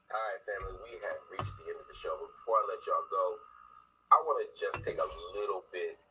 All right, family, we have reached the end of the show. But before I let y'all go, I want to just take a little bit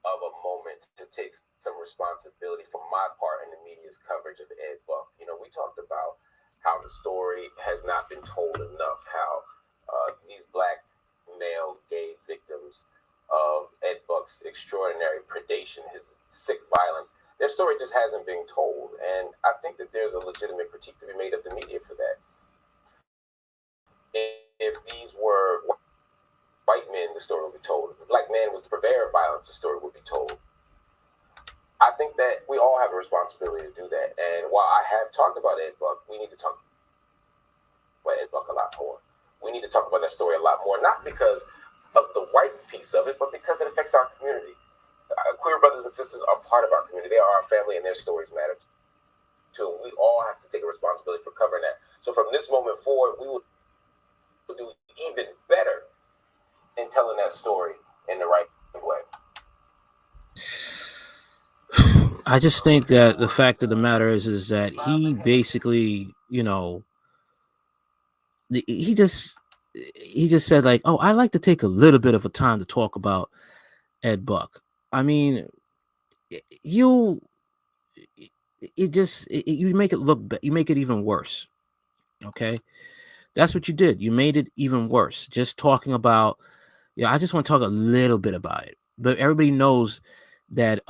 of a moment to take some responsibility for my part in the media's coverage of Ed Buck. You know, we talked about how the story has not been told enough, how these black male gay victims of Ed Buck's extraordinary predation, his sick violence, their story just hasn't been told. And I think that there's a legitimate critique to be made of the media for that. If these were white men, the story would be told. If the black man was the purveyor of violence, the story would be told. I think that we all have a responsibility to do that. And while I have talked about Ed Buck, we need to talk about Ed Buck a lot more. We need to talk about that story a lot more, not because of the white piece of it, but because it affects our community. Queer brothers and sisters are part of our community. They are our family, and their stories matter too. We all have to take a responsibility for covering that. So from this moment forward, we will do even better in telling that story in the right way. I just think that the fact of the matter is that he basically, he just said like, oh, I like to take a little bit of a time to talk about Ed Buck. I mean, you you make it look you make it even worse. Okay, that's what you did. You made it even worse. Just talking about, I just want to talk a little bit about it, but everybody knows that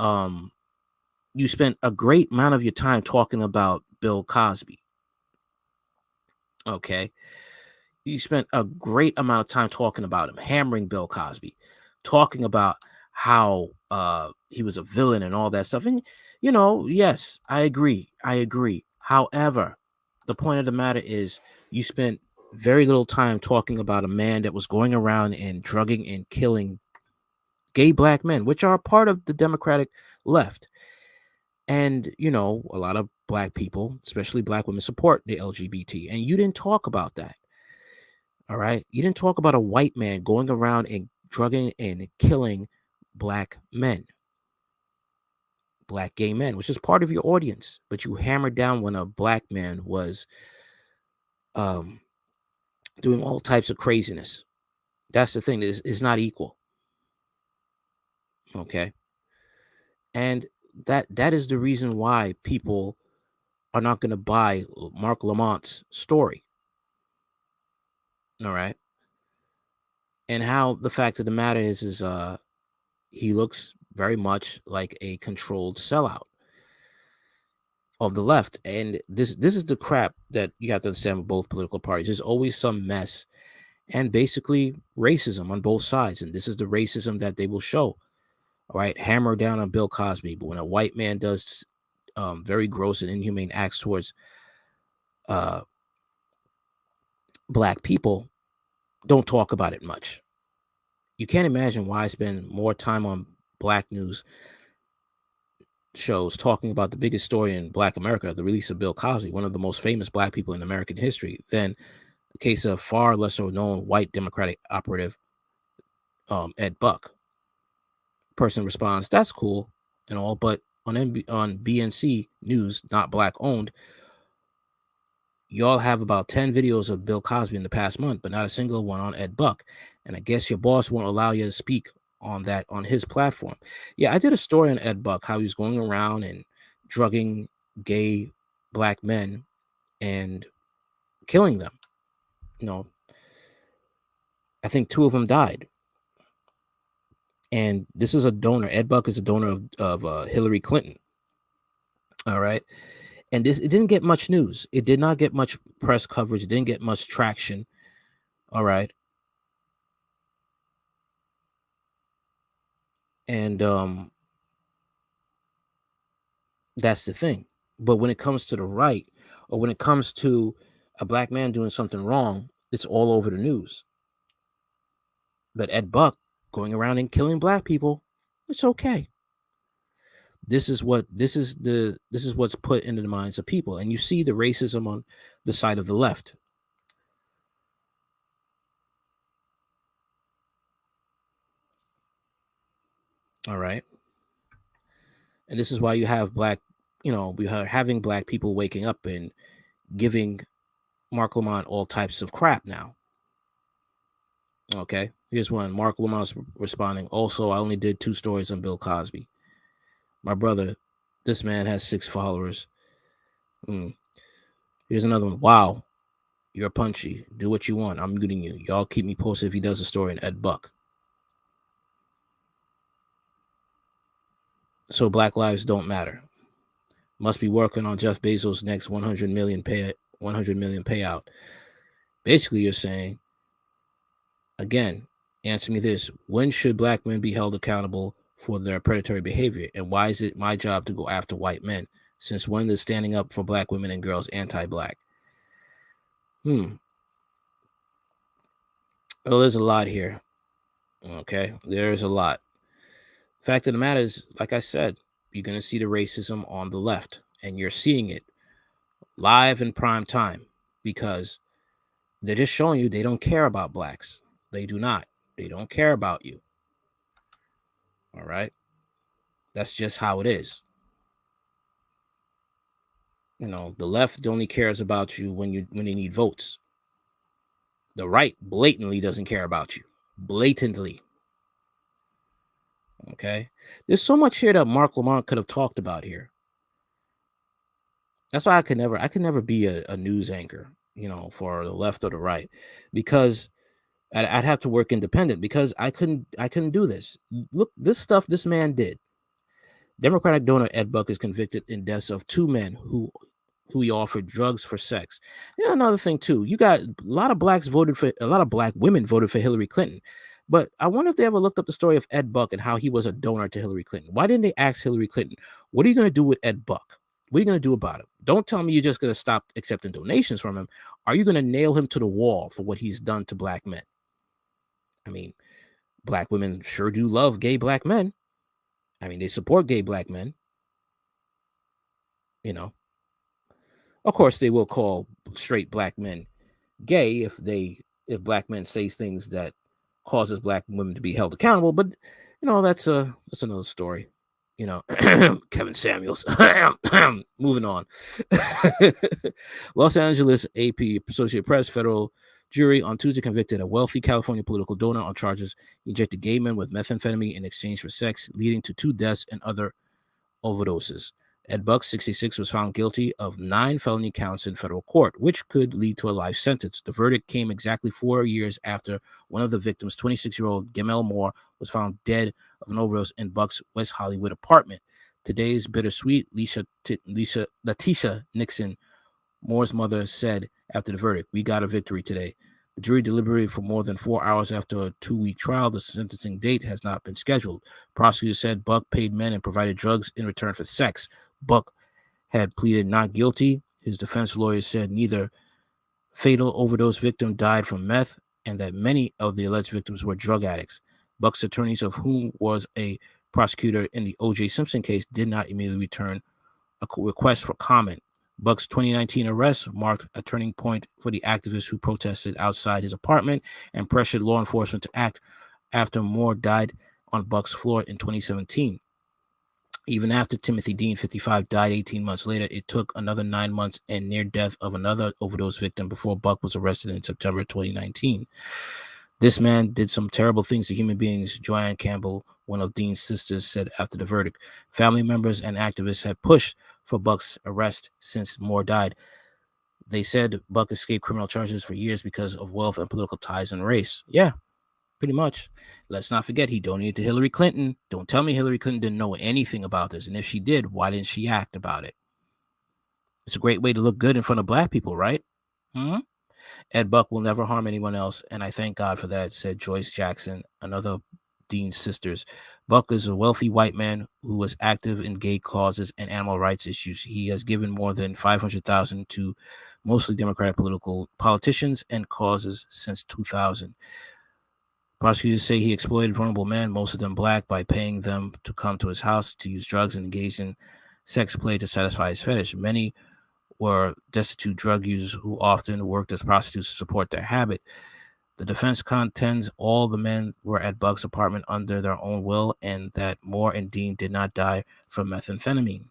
you spent a great amount of your time talking about Bill Cosby. Okay, you spent a great amount of time talking about him, hammering Bill Cosby, talking about how he was a villain and all that stuff. And yes, I agree. However, the point of the matter is you spent very little time talking about a man that was going around and drugging and killing gay black men, which are part of the Democratic left. And, a lot of black people, especially black women, support the LGBT. And you didn't talk about that. All right. You didn't talk about a white man going around and drugging and killing black men, black gay men, which is part of your audience. But you hammered down when a black man was um, doing all types of craziness. That's the thing. Is not equal. Okay. And that is the reason why people are not going to buy Marc Lamont's story. All right. And how the fact of the matter is he looks very much like a controlled sellout of the left. And this is the crap that you have to understand with both political parties. There's always some mess and basically racism on both sides. And this is the racism that they will show. All right. Hammer down on Bill Cosby. But when a white man does very gross and inhumane acts towards uh, black people, don't talk about it much. You can't imagine why I spend more time on black news shows talking about the biggest story in Black America, the release of Bill Cosby, one of the most famous black people in American history, than the case of far lesser known white Democratic operative Ed Buck. Person responds, "That's cool and all, but on BNC News, not black owned, y'all have about 10 videos of Bill Cosby in the past month, but not a single one on Ed Buck. And I guess your boss won't allow you to speak on that on his platform." Yeah, I did a story on Ed Buck, how he was going around and drugging gay black men and killing them. I think 2 of them died. And this is a donor. Ed Buck is a donor of Hillary Clinton. All right. And it didn't get much news. It did not get much press coverage. It didn't get much traction. All right. And that's the thing. But when it comes to the right, or when it comes to a black man doing something wrong, it's all over the news. But Ed Buck going around and killing black people, it's okay. This is what's put into the minds of people. And you see the racism on the side of the left. All right. And this is why you have we are having black people waking up and giving Marc Lamont all types of crap now. Okay, here's one. Marc Lamont's responding. Also, I only did 2 stories on Bill Cosby. My brother, this man has 6 followers. Here's another one. Wow, you're punchy. Do what you want. I'm muting you. Y'all keep me posted if he does a story in Ed Buck. So Black lives don't matter. Must be working on Jeff Bezos' next 100 million payout. Basically, you're saying, again, answer me this. When should black men be held accountable for their predatory behavior? And why is it my job to go after white men? Since when is standing up for black women and girls anti-black? Well, there's a lot here. Okay, there's a lot. Fact of the matter is, like I said, you're going to see the racism on the left, and you're seeing it live in prime time because they're just showing you they don't care about blacks. They do not. They don't care about you. All right? That's just how it is. You know, the left only cares about you when they need votes. The right blatantly doesn't care about you. Blatantly. Okay? There's so much here that Marc Lamont could have talked about here. That's why I could never be a news anchor, for the left or the right, because I'd have to work independent because I couldn't do this. Look, this stuff this man did. Democratic donor Ed Buck is convicted in deaths of 2 men who he offered drugs for sex. Another thing too, you got a lot of black women voted for Hillary Clinton. But I wonder if they ever looked up the story of Ed Buck and how he was a donor to Hillary Clinton. Why didn't they ask Hillary Clinton, what are you going to do with Ed Buck? What are you going to do about him? Don't tell me you're just going to stop accepting donations from him. Are you going to nail him to the wall for what he's done to black men? I mean, black women sure do love gay black men. I mean, they support gay black men. Of course, they will call straight black men gay if black men say things that causes black women to be held accountable. But that's another story. Kevin Samuels. Moving on. Los Angeles AP Associated Press federal jury on Tuesday convicted a wealthy California political donor on charges he injected gay men with methamphetamine in exchange for sex, leading to 2 deaths and other overdoses. Ed Buck, 66, was found guilty of 9 felony counts in federal court, which could lead to a life sentence. The verdict came exactly 4 years after one of the victims, 26-year-old Gamel Moore, was found dead of an overdose in Buck's West Hollywood apartment. Today's bittersweet. Letitia Nixon, Moore's mother, said after the verdict, "We got a victory today." The jury deliberated for more than 4 hours after a 2-week trial. The sentencing date has not been scheduled. Prosecutors said Buck paid men and provided drugs in return for sex. Buck had pleaded not guilty. His defense lawyers said neither fatal overdose victim died from meth and that many of the alleged victims were drug addicts. Buck's attorneys, of whom was a prosecutor in the O.J. Simpson case, did not immediately return a request for comment. Buck's 2019 arrest marked a turning point for the activists who protested outside his apartment and pressured law enforcement to act after Moore died on Buck's floor in 2017. Even after Timothy Dean, 55, died 18 months later, it took another 9 months and near death of another overdose victim before Buck was arrested in September 2019. This man did some terrible things to human beings, Joanne Campbell, one of Dean's sisters, said after the verdict. Family members and activists had pushed for Buck's arrest since Moore died. They said Buck escaped criminal charges for years because of wealth and political ties and race. Yeah, pretty much. Let's not forget he donated to Hillary Clinton. Don't tell me Hillary Clinton didn't know anything about this. And if she did, why didn't she act about it? It's a great way to look good in front of black people, right? Ed Buck will never harm anyone else, and I thank God for that, said Joyce Jackson, another Dean's sisters. Buck is a wealthy white man who was active in gay causes and animal rights issues. He has given more than $500,000 to mostly Democratic politicians and causes since 2000. Prosecutors say he exploited vulnerable men, most of them black, by paying them to come to his house to use drugs and engage in sex play to satisfy his fetish. Many were destitute drug users who often worked as prostitutes to support their habit. The defense contends all the men were at Buck's apartment under their own will and that Moore and Dean did not die from methamphetamine.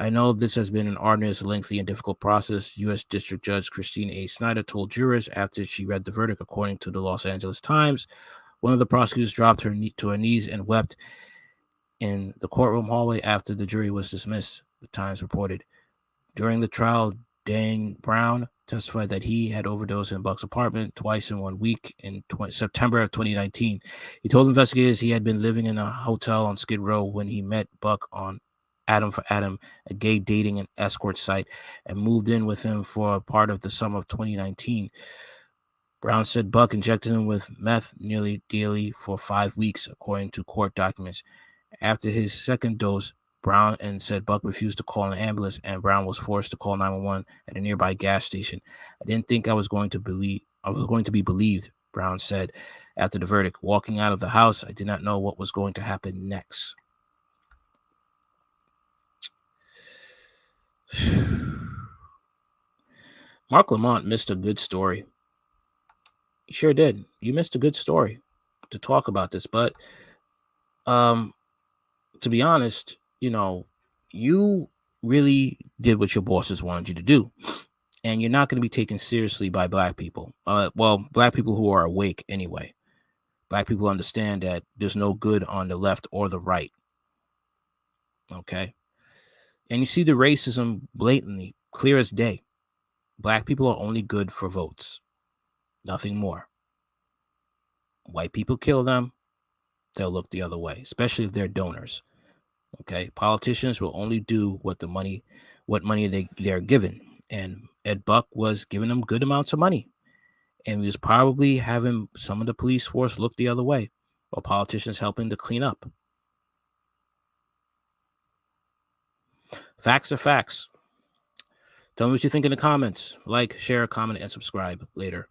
I know this has been an arduous, lengthy, and difficult process. U.S. District Judge Christine A. Snyder told jurors after she read the verdict, according to the Los Angeles Times. One of the prosecutors dropped to her knees and wept in the courtroom hallway after the jury was dismissed, the Times reported. During the trial, Dane Brown testified that he had overdosed in Buck's apartment twice in 1 week in September of 2019. He told investigators he had been living in a hotel on Skid Row when he met Buck on Adam for Adam, a gay dating and escort site, and moved in with him for a part of the summer of 2019. Brown said Buck injected him with meth nearly daily for 5 weeks, according to court documents. After his second dose, Brown said Buck refused to call an ambulance, and Brown was forced to call 911 at a nearby gas station. I didn't think I was going to be believed, Brown said after the verdict. Walking out of the house, I did not know what was going to happen next. Marc Lamont missed a good story. He sure did. You missed a good story to talk about this, but to be honest, you really did what your bosses wanted you to do, and you're not going to be taken seriously by Black people. Black people who are awake anyway. Black people understand that there's no good on the left or the right. Okay? And you see the racism blatantly, clear as day. Black people are only good for votes. Nothing more. White people kill them, they'll look the other way, especially if they're donors. Okay, politicians will only do what money they're given, and Ed Buck was giving them good amounts of money, and he was probably having some of the police force look the other way, or politicians helping to clean up. Facts are facts. Tell me what you think in the comments. Like, share, comment, and subscribe later.